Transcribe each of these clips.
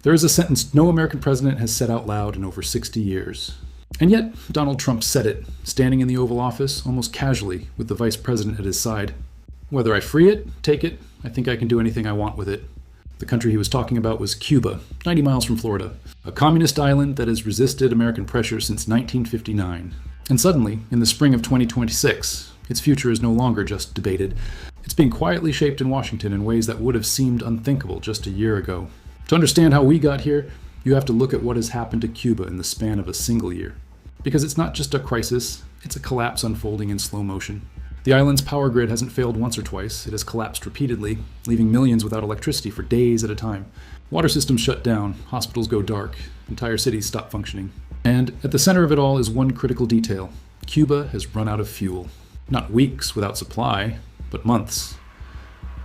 There is a sentence no American president has said out loud in over 60 years. And yet, Donald Trump said it, standing in the Oval Office almost casually with the vice president at his side. Whether I free it, take it, I think I can do anything I want with it. The country he was talking about was Cuba, 90 miles from Florida, a communist island that has resisted American pressure since 1959. And suddenly, in the spring of 2026, its future is no longer just debated. It's being quietly shaped in Washington in ways that would have seemed unthinkable just a year ago. To understand how we got here, you have to look at what has happened to Cuba in the span of a single year. Because it's not just a crisis, it's a collapse unfolding in slow motion. The island's power grid hasn't failed once or twice, it has collapsed repeatedly, leaving millions without electricity for days at a time. Water systems shut down, hospitals go dark, entire cities stop functioning. And at the center of it all is one critical detail. Cuba has run out of fuel. Not weeks without supply, but months.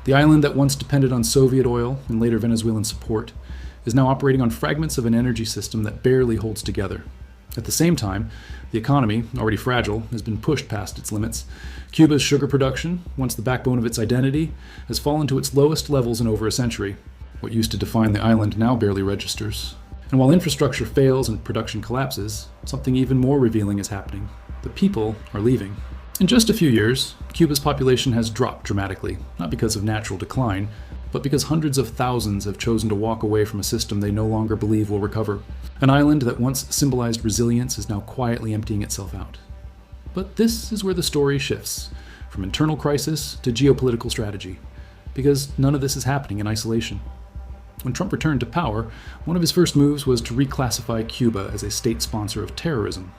The island that once depended on Soviet oil and later Venezuelan support is now operating on fragments of an energy system that barely holds together. At the same time, the economy, already fragile, has been pushed past its limits. Cuba's sugar production, once the backbone of its identity, has fallen to its lowest levels in over a century. What used to define the island now barely registers. And while infrastructure fails and production collapses, something even more revealing is happening. The people are leaving. In just a few years, Cuba's population has dropped dramatically, not because of natural decline, but because hundreds of thousands have chosen to walk away from a system they no longer believe will recover. An island that once symbolized resilience is now quietly emptying itself out. But this is where the story shifts, from internal crisis to geopolitical strategy, because none of this is happening in isolation. When Trump returned to power, one of his first moves was to reclassify Cuba as a state sponsor of terrorism.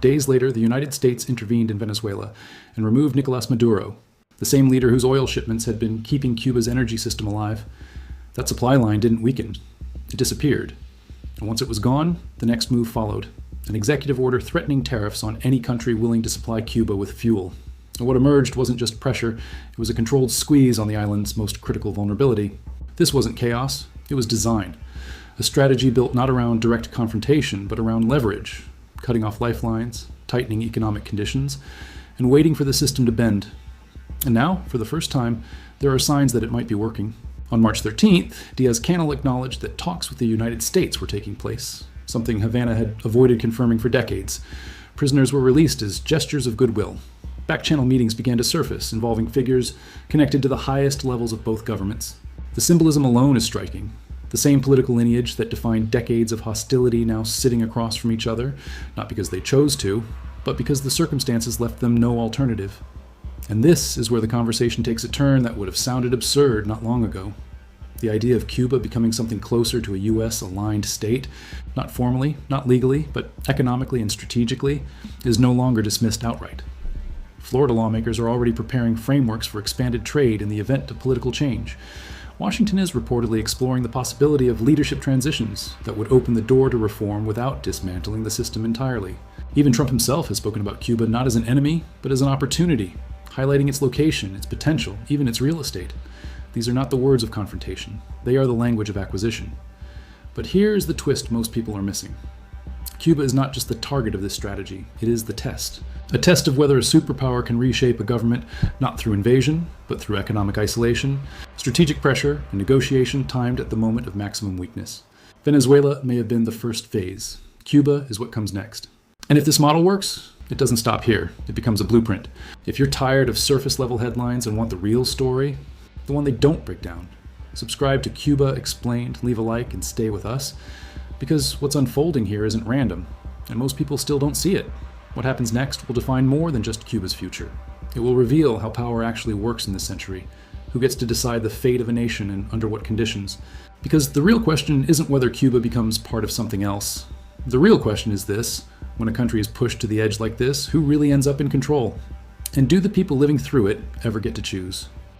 Days later, the United States intervened in Venezuela and removed Nicolás Maduro, the same leader whose oil shipments had been keeping Cuba's energy system alive. That supply line didn't weaken. It disappeared. And once it was gone, the next move followed. An executive order threatening tariffs on any country willing to supply Cuba with fuel. And what emerged wasn't just pressure, it was a controlled squeeze on the island's most critical vulnerability. This wasn't chaos, it was design. A strategy built not around direct confrontation, but around leverage, cutting off lifelines, tightening economic conditions, and waiting for the system to bend. And now, for the first time, there are signs that it might be working. On March 13th, Diaz-Canel acknowledged that talks with the United States were taking place, something Havana had avoided confirming for decades. Prisoners were released as gestures of goodwill. Back-channel meetings began to surface, involving figures connected to the highest levels of both governments. The symbolism alone is striking. The same political lineage that defined decades of hostility now sitting across from each other, not because they chose to, but because the circumstances left them no alternative. And this is where the conversation takes a turn that would have sounded absurd not long ago. The idea of Cuba becoming something closer to a US-aligned state, not formally, not legally, but economically and strategically, is no longer dismissed outright. Florida lawmakers are already preparing frameworks for expanded trade in the event of political change. Washington is reportedly exploring the possibility of leadership transitions that would open the door to reform without dismantling the system entirely. Even Trump himself has spoken about Cuba not as an enemy, but as an opportunity, highlighting its location, its potential, even its real estate. These are not the words of confrontation. They are the language of acquisition. But here's the twist most people are missing. Cuba is not just the target of this strategy, it is the test. A test of whether a superpower can reshape a government not through invasion, but through economic isolation, strategic pressure, and negotiation timed at the moment of maximum weakness. Venezuela may have been the first phase. Cuba is what comes next. And if this model works, it doesn't stop here. It becomes a blueprint. If you're tired of surface-level headlines and want the real story, the one they don't break down, subscribe to Cuba Explained, leave a like, and stay with us. Because what's unfolding here isn't random, and most people still don't see it. What happens next will define more than just Cuba's future. It will reveal how power actually works in this century, who gets to decide the fate of a nation and under what conditions. Because the real question isn't whether Cuba becomes part of something else. The real question is this: when a country is pushed to the edge like this, who really ends up in control? And do the people living through it ever get to choose?